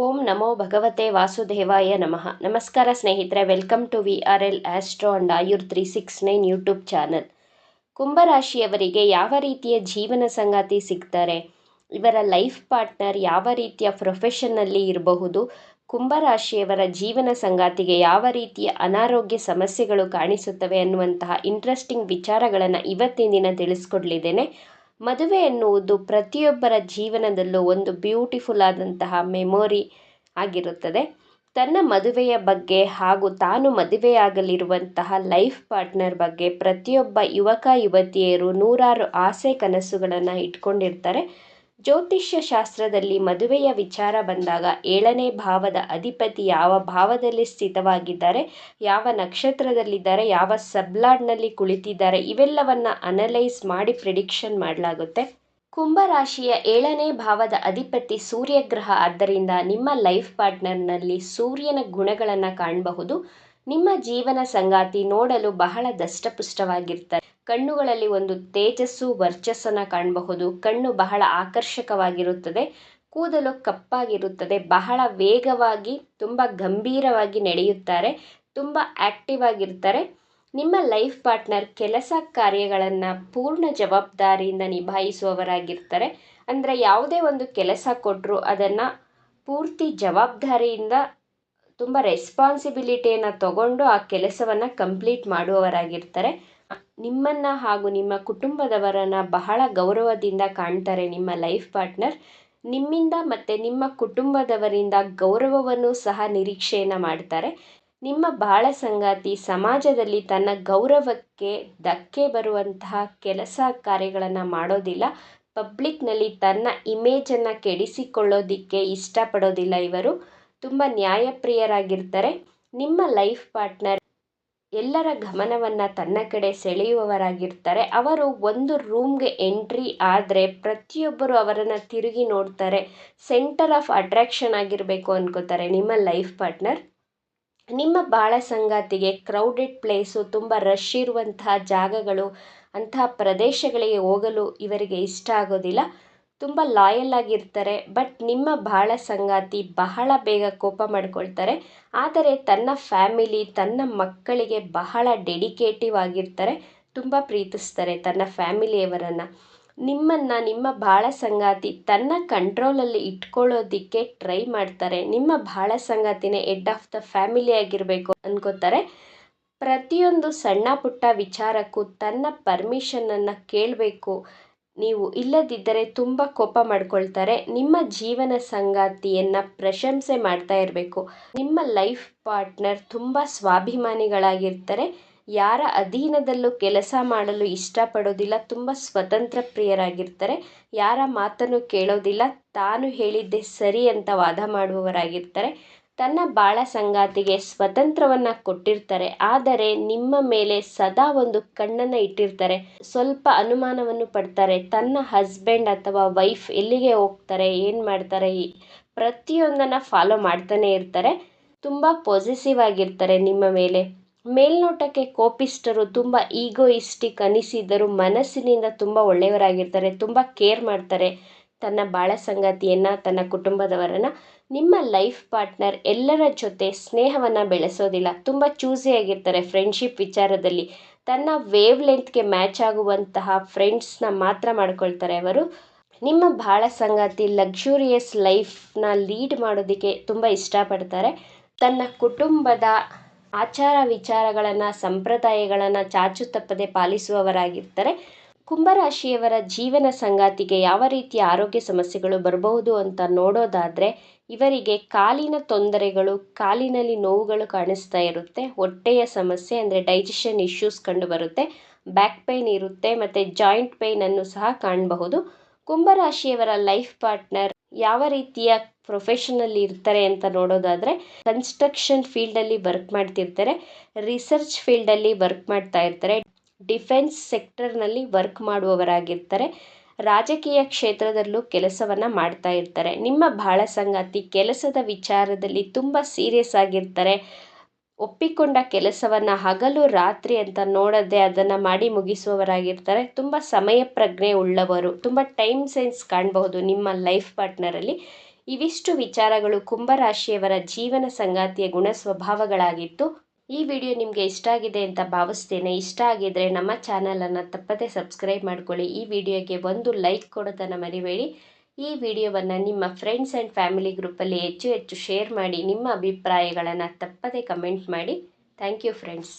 ಓಂ ನಮೋ ಭಗವತೆ ವಾಸುದೇವಾಯ ನಮಃ. ನಮಸ್ಕಾರ ಸ್ನೇಹಿತರೆ, welcome to VRL astro and Ayur 369 YouTube channel. ಕುಂಭರಾಶಿಯವರಿಗೆ ಯಾವ ರೀತಿಯ ಜೀವನ ಸಂಗಾತಿ ಸಿಗ್ತಾರೆ, ಇವರ ಲೈಫ್ ಪಾರ್ಟ್ನರ್ ಯಾವ ರೀತಿಯ ಪ್ರೊಫೆಷನ್ನಲ್ಲಿ ಇರಬಹುದು, ಕುಂಭರಾಶಿಯವರ ಜೀವನ ಸಂಗಾತಿಗೆ ಯಾವ ರೀತಿಯ ಅನಾರೋಗ್ಯ ಸಮಸ್ಯೆಗಳು ಕಾಣಿಸುತ್ತವೆ ಅನ್ನುವಂತಹ ಇಂಟ್ರೆಸ್ಟಿಂಗ್ ವಿಚಾರಗಳನ್ನು ಇವತ್ತಿನ ದಿನ ತಿಳಿಸ್ಕೊಡ್ಲಿದ್ದೇನೆ. ಮದುವೆ ಎನ್ನುವುದು ಪ್ರತಿಯೊಬ್ಬರ ಜೀವನದಲ್ಲೂ ಒಂದು ಬ್ಯೂಟಿಫುಲ್ ಆದಂತಹ ಮೆಮೊರಿ ಆಗಿರುತ್ತದೆ. ತನ್ನ ಮದುವೆಯ ಬಗ್ಗೆ ಹಾಗೂ ತಾನು ಮದುವೆಯಾಗಲಿರುವಂತಹ ಲೈಫ್ ಪಾರ್ಟ್ನರ್ ಬಗ್ಗೆ ಪ್ರತಿಯೊಬ್ಬ ಯುವಕ ಯುವತಿಯರು ನೂರಾರು ಆಸೆ ಕನಸುಗಳನ್ನು ಇಟ್ಕೊಂಡಿರ್ತಾರೆ. ಜ್ಯೋತಿಷ್ಯ ಶಾಸ್ತ್ರದಲ್ಲಿ ಮದುವೆಯ ವಿಚಾರ ಬಂದಾಗ 7ನೇ ಭಾವದ ಅಧಿಪತಿ ಯಾವ ಭಾವದಲ್ಲಿ ಸ್ಥಿತವಾಗಿದ್ದಾರೆ, ಯಾವ ನಕ್ಷತ್ರದಲ್ಲಿದ್ದಾರೆ, ಯಾವ ಸಬ್ಲಾಡ್ನಲ್ಲಿ ಕುಳಿತಿದ್ದಾರೆ, ಇವೆಲ್ಲವನ್ನು ಅನಲೈಸ್ ಮಾಡಿ ಪ್ರಿಡಿಕ್ಷನ್ ಮಾಡಲಾಗುತ್ತೆ. ಕುಂಭರಾಶಿಯ 7ನೇ ಭಾವದ ಅಧಿಪತಿ ಸೂರ್ಯಗ್ರಹ. ಆದ್ದರಿಂದ ನಿಮ್ಮ ಲೈಫ್ ಪಾರ್ಟ್ನರ್ನಲ್ಲಿ ಸೂರ್ಯನ ಗುಣಗಳನ್ನು ಕಾಣಬಹುದು. ನಿಮ್ಮ ಜೀವನ ಸಂಗಾತಿ ನೋಡಲು ಬಹಳ ದಷ್ಟಪುಷ್ಟವಾಗಿರ್ತಾರೆ. ಕಣ್ಣುಗಳಲ್ಲಿ ಒಂದು ತೇಜಸ್ಸು ವರ್ಚಸ್ಸನ್ನು ಕಾಣಬಹುದು. ಕಣ್ಣು ಬಹಳ ಆಕರ್ಷಕವಾಗಿರುತ್ತದೆ. ಕೂದಲು ಕಪ್ಪಾಗಿರುತ್ತದೆ. ಬಹಳ ವೇಗವಾಗಿ ತುಂಬ ಗಂಭೀರವಾಗಿ ನಡೆಯುತ್ತಾರೆ. ತುಂಬ ಆಕ್ಟಿವ್ ಆಗಿರ್ತಾರೆ. ನಿಮ್ಮ ಲೈಫ್ ಪಾರ್ಟ್ನರ್ ಕೆಲಸ ಕಾರ್ಯಗಳನ್ನು ಪೂರ್ಣ ಜವಾಬ್ದಾರಿಯಿಂದ ನಿಭಾಯಿಸುವವರಾಗಿರ್ತಾರೆ. ಅಂದರೆ ಯಾವುದೇ ಒಂದು ಕೆಲಸ ಕೊಟ್ಟರು ಅದನ್ನು ಪೂರ್ತಿ ಜವಾಬ್ದಾರಿಯಿಂದ ತುಂಬ ರೆಸ್ಪಾನ್ಸಿಬಿಲಿಟಿಯನ್ನು ತಗೊಂಡು ಆ ಕೆಲಸವನ್ನು ಕಂಪ್ಲೀಟ್ ಮಾಡುವವರಾಗಿರ್ತಾರೆ. ನಿಮ್ಮನ್ನು ಹಾಗೂ ನಿಮ್ಮ ಕುಟುಂಬದವರನ್ನು ಬಹಳ ಗೌರವದಿಂದ ಕಾಣ್ತಾರೆ. ನಿಮ್ಮ ಲೈಫ್ ಪಾರ್ಟ್ನರ್ ನಿಮ್ಮಿಂದ ಮತ್ತು ನಿಮ್ಮ ಕುಟುಂಬದವರಿಂದ ಗೌರವವನ್ನು ಸಹ ನಿರೀಕ್ಷೆಯನ್ನು ಮಾಡ್ತಾರೆ. ನಿಮ್ಮ ಬಾಳ ಸಂಗಾತಿ ಸಮಾಜದಲ್ಲಿ ತನ್ನ ಗೌರವಕ್ಕೆ ಧಕ್ಕೆ ಬರುವಂತಹ ಕೆಲಸ ಕಾರ್ಯಗಳನ್ನು ಮಾಡೋದಿಲ್ಲ. ಪಬ್ಲಿಕ್ನಲ್ಲಿ ತನ್ನ ಇಮೇಜನ್ನು ಕೆಡಿಸಿಕೊಳ್ಳೋದಿಕ್ಕೆ ಇಷ್ಟಪಡೋದಿಲ್ಲ. ಇವರು ತುಂಬ ನ್ಯಾಯಪ್ರಿಯರಾಗಿರ್ತಾರೆ. ನಿಮ್ಮ ಲೈಫ್ ಪಾರ್ಟ್ನರ್ ಎಲ್ಲರ ಗಮನವನ್ನು ತನ್ನ ಕಡೆ ಸೆಳೆಯುವವರಾಗಿರ್ತಾರೆ. ಅವರು ಒಂದು ರೂಮ್ಗೆ ಎಂಟ್ರಿ ಆದರೆ ಪ್ರತಿಯೊಬ್ಬರು ಅವರನ್ನು ತಿರುಗಿ ನೋಡ್ತಾರೆ. ಸೆಂಟರ್ ಆಫ್ ಅಟ್ರಾಕ್ಷನ್ ಆಗಿರಬೇಕು ಅನ್ಕೋತಾರೆ ನಿಮ್ಮ ಲೈಫ್ ಪಾರ್ಟ್ನರ್. ನಿಮ್ಮ ಬಾಳ ಸಂಗಾತಿಗೆ ಕ್ರೌಡೆಡ್ ಪ್ಲೇಸು, ತುಂಬ ರಶ್ ಇರುವಂತಹ ಜಾಗಗಳು, ಅಂತಹ ಪ್ರದೇಶಗಳಿಗೆ ಹೋಗಲು ಇವರಿಗೆ ಇಷ್ಟ ಆಗೋದಿಲ್ಲ. ತುಂಬ ಲಾಯಲ್ ಆಗಿರ್ತಾರೆ. ಬಟ್ ನಿಮ್ಮ ಬಾಳ ಸಂಗಾತಿ ಬಹಳ ಬೇಗ ಕೋಪ ಮಾಡ್ಕೊಳ್ತಾರೆ. ಆದರೆ ತನ್ನ ಫ್ಯಾಮಿಲಿ, ತನ್ನ ಮಕ್ಕಳಿಗೆ ಬಹಳ ಡೆಡಿಕೇಟಿವ್ ಆಗಿರ್ತಾರೆ. ತುಂಬ ಪ್ರೀತಿಸ್ತಾರೆ ತನ್ನ ಫ್ಯಾಮಿಲಿಯವರನ್ನು. ನಿಮ್ಮ ಬಾಳ ಸಂಗಾತಿ ತನ್ನ ಕಂಟ್ರೋಲಲ್ಲಿ ಇಟ್ಕೊಳ್ಳೋದಿಕ್ಕೆ ಟ್ರೈ ಮಾಡ್ತಾರೆ. ನಿಮ್ಮ ಬಾಳ ಸಂಗಾತಿನೇ ಹೆಡ್ ಆಫ್ ದ ಫ್ಯಾಮಿಲಿ ಆಗಿರಬೇಕು ಅನ್ಕೋತಾರೆ. ಪ್ರತಿಯೊಂದು ಸಣ್ಣ ಪುಟ್ಟ ವಿಚಾರಕ್ಕೂ ತನ್ನ ಪರ್ಮಿಷನನ್ನು ಕೇಳಬೇಕು. ನೀವು ಇಲ್ಲದಿದ್ದರೆ ತುಂಬ ಕೋಪ ಮಾಡ್ಕೊಳ್ತಾರೆ. ನಿಮ್ಮ ಜೀವನ ಸಂಗಾತಿಯನ್ನು ಪ್ರಶಂಸೆ ಮಾಡ್ತಾ ಇರಬೇಕು. ನಿಮ್ಮ ಲೈಫ್ ಪಾರ್ಟ್ನರ್ ತುಂಬ ಸ್ವಾಭಿಮಾನಿಗಳಾಗಿರ್ತಾರೆ. ಯಾರ ಅಧೀನದಲ್ಲೂ ಕೆಲಸ ಮಾಡಲು ಇಷ್ಟಪಡೋದಿಲ್ಲ. ತುಂಬ ಸ್ವತಂತ್ರ ಪ್ರಿಯರಾಗಿರ್ತಾರೆ. ಯಾರ ಮಾತನ್ನು ಕೇಳೋದಿಲ್ಲ. ತಾನು ಹೇಳಿದ್ದೇ ಸರಿ ಅಂತ ವಾದ ಮಾಡುವವರಾಗಿರ್ತಾರೆ. ತನ್ನ ಬಾಳ ಸಂಗಾತಿಗೆ ಸ್ವತಂತ್ರವನ್ನು ಕೊಟ್ಟಿರ್ತಾರೆ. ಆದರೆ ನಿಮ್ಮ ಮೇಲೆ ಸದಾ ಒಂದು ಕಣ್ಣನ್ನು ಇಟ್ಟಿರ್ತಾರೆ. ಸ್ವಲ್ಪ ಅನುಮಾನವನ್ನು ಪಡ್ತಾರೆ. ತನ್ನ ಹಸ್ಬೆಂಡ್ ಅಥವಾ ವೈಫ್ ಎಲ್ಲಿಗೆ ಹೋಗ್ತಾರೆ, ಏನು ಮಾಡ್ತಾರೆ, ಪ್ರತಿಯೊಂದನ್ನು ಫಾಲೋ ಮಾಡ್ತಾನೆ ಇರ್ತಾರೆ. ತುಂಬ ಪೊಸೆಸಿವ್ ಆಗಿರ್ತಾರೆ ನಿಮ್ಮ ಮೇಲೆ. ಮೇಲ್ನೋಟಕ್ಕೆ ಕೋಪಿಸ್ಟರು, ತುಂಬ ಈಗೋಯಿಸ್ಟಿಕ್ ಅನಿಸಿದರೂ ಮನಸ್ಸಿನಿಂದ ತುಂಬ ಒಳ್ಳೆಯವರಾಗಿರ್ತಾರೆ. ತುಂಬ ಕೇರ್ ಮಾಡ್ತಾರೆ ತನ್ನ ಬಾಳ ಸಂಗಾತಿಯನ್ನು, ತನ್ನ ಕುಟುಂಬದವರನ್ನು. ನಿಮ್ಮ ಲೈಫ್ ಪಾರ್ಟ್ನರ್ ಎಲ್ಲರ ಜೊತೆ ಸ್ನೇಹವನ್ನು ಬೆಳೆಸೋದಿಲ್ಲ. ತುಂಬ ಚೂಸಿಯಾಗಿರ್ತಾರೆ ಫ್ರೆಂಡ್ಶಿಪ್ ವಿಚಾರದಲ್ಲಿ. ತನ್ನ ವೇವ್ ಲೆಂತ್ಗೆ ಮ್ಯಾಚ್ ಆಗುವಂತಹ ಫ್ರೆಂಡ್ಸ್ನ ಮಾತ್ರ ಮಾಡ್ಕೊಳ್ತಾರೆ ಅವರು. ನಿಮ್ಮ ಬಾಳ ಸಂಗಾತಿ ಲಕ್ಸುರಿಯಸ್ ಲೈಫ್ನ ಲೀಡ್ ಮಾಡೋದಕ್ಕೆ ತುಂಬ ಇಷ್ಟಪಡ್ತಾರೆ. ತನ್ನ ಕುಟುಂಬದ ಆಚಾರ ವಿಚಾರಗಳನ್ನು, ಸಂಪ್ರದಾಯಗಳನ್ನು ಚಾಚು ತಪ್ಪದೆ ಪಾಲಿಸುವವರಾಗಿರ್ತಾರೆ. ಕುಂಭರಾಶಿಯವರ ಜೀವನ ಸಂಗಾತಿಗೆ ಯಾವ ರೀತಿಯ ಆರೋಗ್ಯ ಸಮಸ್ಯೆಗಳು ಬರಬಹುದು ಅಂತ ನೋಡೋದಾದರೆ, ಇವರಿಗೆ ಕಾಲಿನ ತೊಂದರೆಗಳು, ಕಾಲಿನಲ್ಲಿ ನೋವುಗಳು ಕಾಣಿಸ್ತಾ ಇರುತ್ತೆ. ಹೊಟ್ಟೆಯ ಸಮಸ್ಯೆ ಅಂದರೆ ಡೈಜೆಷನ್ ಇಶ್ಯೂಸ್ ಕಂಡುಬರುತ್ತೆ. ಬ್ಯಾಕ್ ಪೈನ್ ಇರುತ್ತೆ ಮತ್ತು ಜಾಯಿಂಟ್ ಪೈನನ್ನು ಸಹ ಕಾಣಬಹುದು. ಕುಂಭರಾಶಿಯವರ ಲೈಫ್ ಪಾರ್ಟ್ನರ್ ಯಾವ ರೀತಿಯ ಪ್ರೊಫೆಷನಲ್ಲಿ ಇರ್ತಾರೆ ಅಂತ ನೋಡೋದಾದರೆ, ಕನ್ಸ್ಟ್ರಕ್ಷನ್ ಫೀಲ್ಡಲ್ಲಿ ವರ್ಕ್ ಮಾಡ್ತಿರ್ತಾರೆ. ರಿಸರ್ಚ್ ಫೀಲ್ಡಲ್ಲಿ ವರ್ಕ್ ಮಾಡ್ತಾ ಇರ್ತಾರೆ. ಡಿಫೆನ್ಸ್ ಸೆಕ್ಟರ್ನಲ್ಲಿ ವರ್ಕ್ ಮಾಡುವವರಾಗಿರ್ತಾರೆ. ರಾಜಕೀಯ ಕ್ಷೇತ್ರದಲ್ಲೂ ಕೆಲಸವನ್ನು ಮಾಡ್ತಾ ಇರ್ತಾರೆ. ನಿಮ್ಮ ಬಾಳ ಸಂಗಾತಿ ಕೆಲಸದ ವಿಚಾರದಲ್ಲಿ ತುಂಬ ಸೀರಿಯಸ್ ಆಗಿರ್ತಾರೆ. ಒಪ್ಪಿಕೊಂಡ ಕೆಲಸವನ್ನು ಹಗಲು ರಾತ್ರಿ ಅಂತ ನೋಡದೆ ಅದನ್ನು ಮಾಡಿ ಮುಗಿಸುವವರಾಗಿರ್ತಾರೆ. ತುಂಬ ಸಮಯ ಪ್ರಜ್ಞೆ ಉಳ್ಳವರು. ತುಂಬ ಟೈಮ್ ಸೆನ್ಸ್ ಕಾಣಬಹುದು ನಿಮ್ಮ ಲೈಫ್ ಪಾರ್ಟ್ನರಲ್ಲಿ. ಇವಿಷ್ಟು ವಿಚಾರಗಳು ಕುಂಭರಾಶಿಯವರ ಜೀವನ ಸಂಗಾತಿಯ ಗುಣ ಸ್ವಭಾವಗಳಾಗಿತ್ತು. ಈ ವಿಡಿಯೋ ನಿಮಗೆ ಇಷ್ಟ ಆಗಿದೆ ಅಂತ ಭಾವಿಸ್ತೇನೆ. ಇಷ್ಟ ಆಗಿದ್ರೆ ನಮ್ಮ ಚಾನಲನ್ನು ತಪ್ಪದೇ ಸಬ್ಸ್ಕ್ರೈಬ್ ಮಾಡ್ಕೊಳ್ಳಿ. ಈ ವಿಡಿಯೋಗೆ ಒಂದು ಲೈಕ್ ಕೊಡೋದನ್ನು ಮರಿಬೇಡಿ. ಈ ವಿಡಿಯೋವನ್ನು ನಿಮ್ಮ ಫ್ರೆಂಡ್ಸ್ ಆ್ಯಂಡ್ ಫ್ಯಾಮಿಲಿ ಗ್ರೂಪಲ್ಲಿ ಹೆಚ್ಚು ಶೇರ್ ಮಾಡಿ. ನಿಮ್ಮ ಅಭಿಪ್ರಾಯಗಳನ್ನು ತಪ್ಪದೇ ಕಮೆಂಟ್ ಮಾಡಿ. Thank you friends.